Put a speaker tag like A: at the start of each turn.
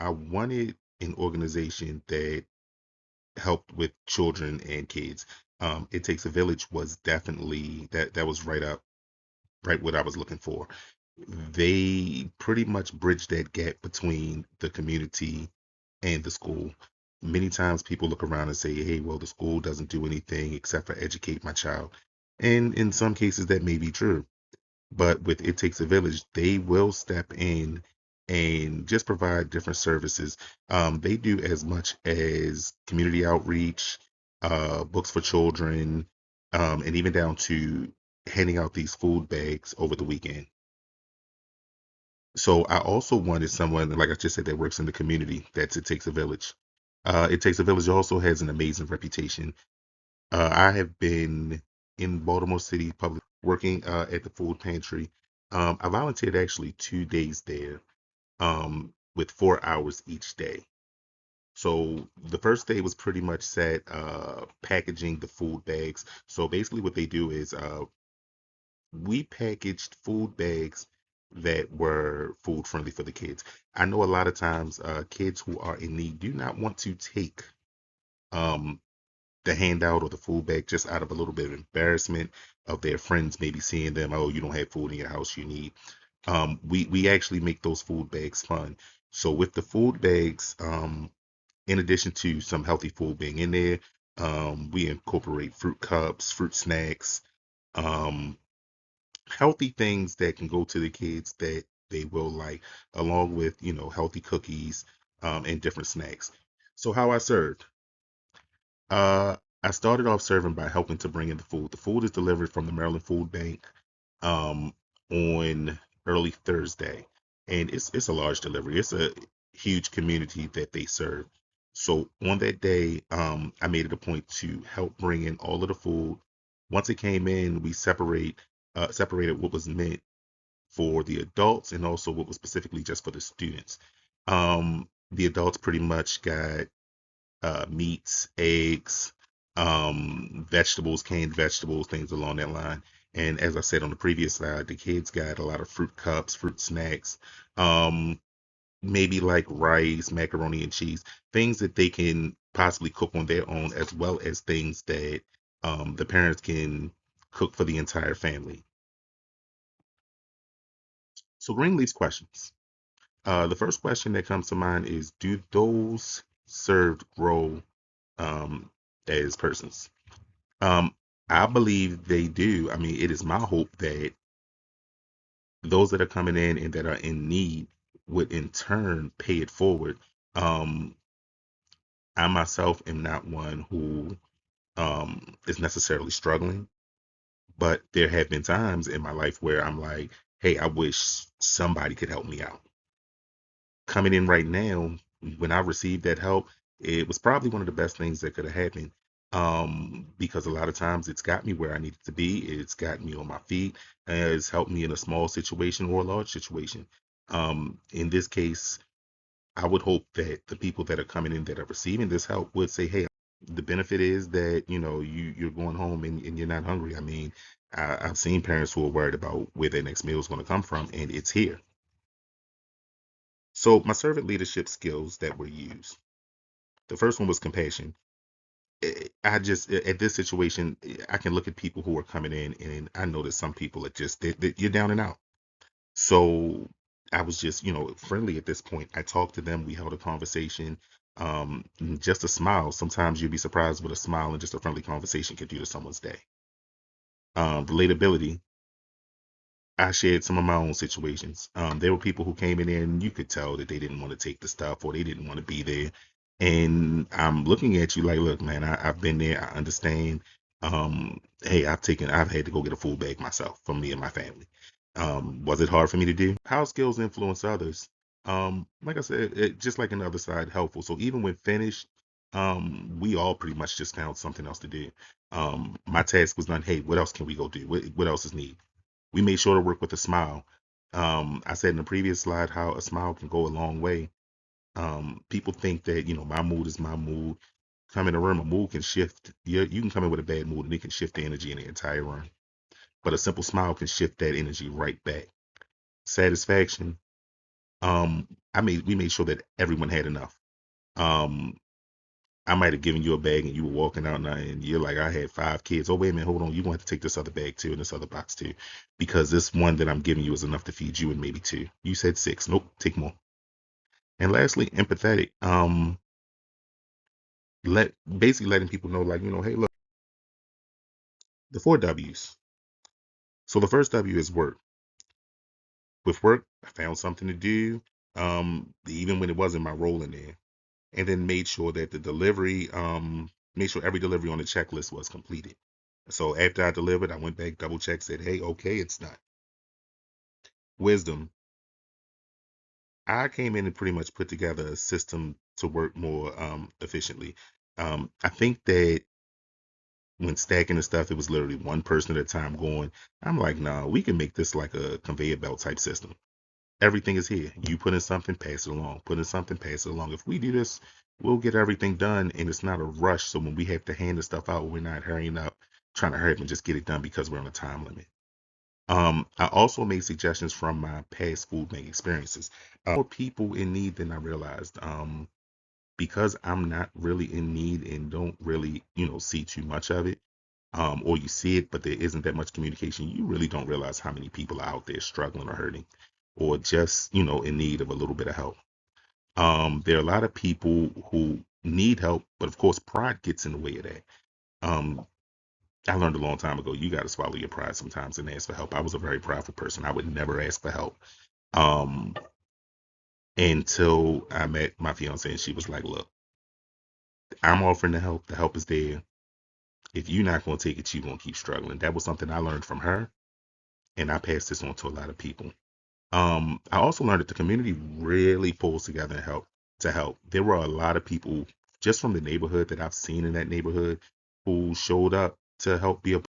A: I wanted an organization that helped with children and kids. It Takes a Village was definitely that was right what I was looking for. They pretty much bridge that gap between the community and the school. Many times people look around and say, hey, well, the school doesn't do anything except for educate my child. And in some cases, that may be true. But with It Takes a Village, they will step in and just provide different services. They do as much as community outreach, books for children, and even down to handing out these food bags over the weekend. So I also wanted someone, like I just said, that works in the community. That's It Takes a Village. It Takes a Village also has an amazing reputation. I have been in Baltimore City public working at the food pantry. I volunteered actually 2 days there, with 4 hours each day. So the first day was pretty much set packaging the food bags. So basically, what they do is we packaged food bags that were food friendly for the kids. I know a lot of times kids who are in need do not want to take um, the handout or the food bag just out of a little bit of embarrassment of their friends maybe seeing them, oh, you don't have food in your house you need. We actually make those food bags fun. So with the food bags, in addition to some healthy food being in there, we incorporate fruit cups, fruit snacks, um, healthy things that can go to the kids that they will like, along with, healthy cookies, and different snacks. So how I served. Uh, I started off serving by helping to bring in the food. The food is delivered from the Maryland Food Bank um, on early Thursday, and it's a large delivery. It's a huge community that they serve. So on that day, I made it a point to help bring in all of the food. Once it came in, we separated what was meant for the adults and also what was specifically just for the students. The adults pretty much got meats, eggs, vegetables, canned vegetables, things along that line. And as I said on the previous slide, the kids got a lot of fruit cups, fruit snacks, um, maybe like rice, macaroni and cheese, things that they can possibly cook on their own, as well as things that the parents can cook for the entire family. So Greenleaf's questions. The first question that comes to mind is, do those served grow um, as persons? Um, I believe they do. I mean, it is my hope that those that are coming in and that are in need would in turn pay it forward. Um, I myself am not one who is necessarily struggling, but there have been times in my life where I'm like, hey, I wish somebody could help me out. Coming in right now, when I received that help, it was probably one of the best things that could have happened. Because a lot of times it's got me where I needed to be. It's got me on my feet. It's helped me in a small situation or a large situation. In this case, I would hope that the people that are coming in that are receiving this help would say, hey, the benefit is that, you're going home and you're not hungry. I mean, I've seen parents who are worried about where their next meal is going to come from, and it's here. So my servant leadership skills that were used. The first one was compassion. I just at this situation, I can look at people who are coming in, and I know that some people are just you're down and out. So I was just, friendly at this point. I talked to them. We held a conversation. Just a smile. Sometimes you'd be surprised what a smile and just a friendly conversation can do to someone's day. Relatability. I shared some of my own situations. There were people who came in there and you could tell that they didn't want to take the stuff or they didn't want to be there. And I'm looking at you like, look, man, I've been there. I understand. Hey, I've had to go get a full bag myself for me and my family. Was it hard for me to do? How skills influence others? Like I said, just like on the other side, helpful. So even when finished, we all pretty much just found something else to do. My task was done. Hey, what else can we go do? What else is needed? We made sure to work with a smile. I said in the previous slide how a smile can go a long way. People think that, my mood is my mood. Come in a room, a mood can shift. You can come in with a bad mood and it can shift the energy in the entire room. But a simple smile can shift that energy right back. Satisfaction. We made sure that everyone had enough. Um, I might have given you a bag and you were walking out now and you're like, I had 5 kids. Oh, wait a minute, hold on. You want to take this other bag too and this other box too. Because this one that I'm giving you is enough to feed you and maybe two. You said 6. Nope, take more. And lastly, empathetic. Basically letting people know, like, hey, look, the 4 W's. So the first W is work. With work, I found something to do. Even when it wasn't my role in there. And then made sure that made sure every delivery on the checklist was completed. So after I delivered, I went back, double checked, said, hey, okay, it's done. Wisdom. I came in and pretty much put together a system to work more efficiently. I think that when stacking the stuff, it was literally one person at a time going. I'm like, nah, we can make this like a conveyor belt type system. Everything is here. You put in something, pass it along. Put in something, pass it along. If we do this, we'll get everything done, and it's not a rush. So when we have to hand the stuff out, we're not hurrying up, trying to hurry up and just get it done because we're on a time limit. I also made suggestions from my past food bank experiences. More people in need than I realized. Because I'm not really in need and don't really, see too much of it. Or you see it, but there isn't that much communication. You really don't realize how many people are out there struggling or hurting, or just, in need of a little bit of help. There are a lot of people who need help, but of course, pride gets in the way of that. Um, I learned a long time ago, you got to swallow your pride sometimes and ask for help. I was a very prideful person. I would never ask for help. Um, until I met my fiance and she was like, look, I'm offering the help. The help is there. If you're not going to take it, you're going to keep struggling. That was something I learned from her. And I passed this on to a lot of people. I also learned that the community really pulls together and help. There were a lot of people just from the neighborhood that I've seen in that neighborhood who showed up to help be a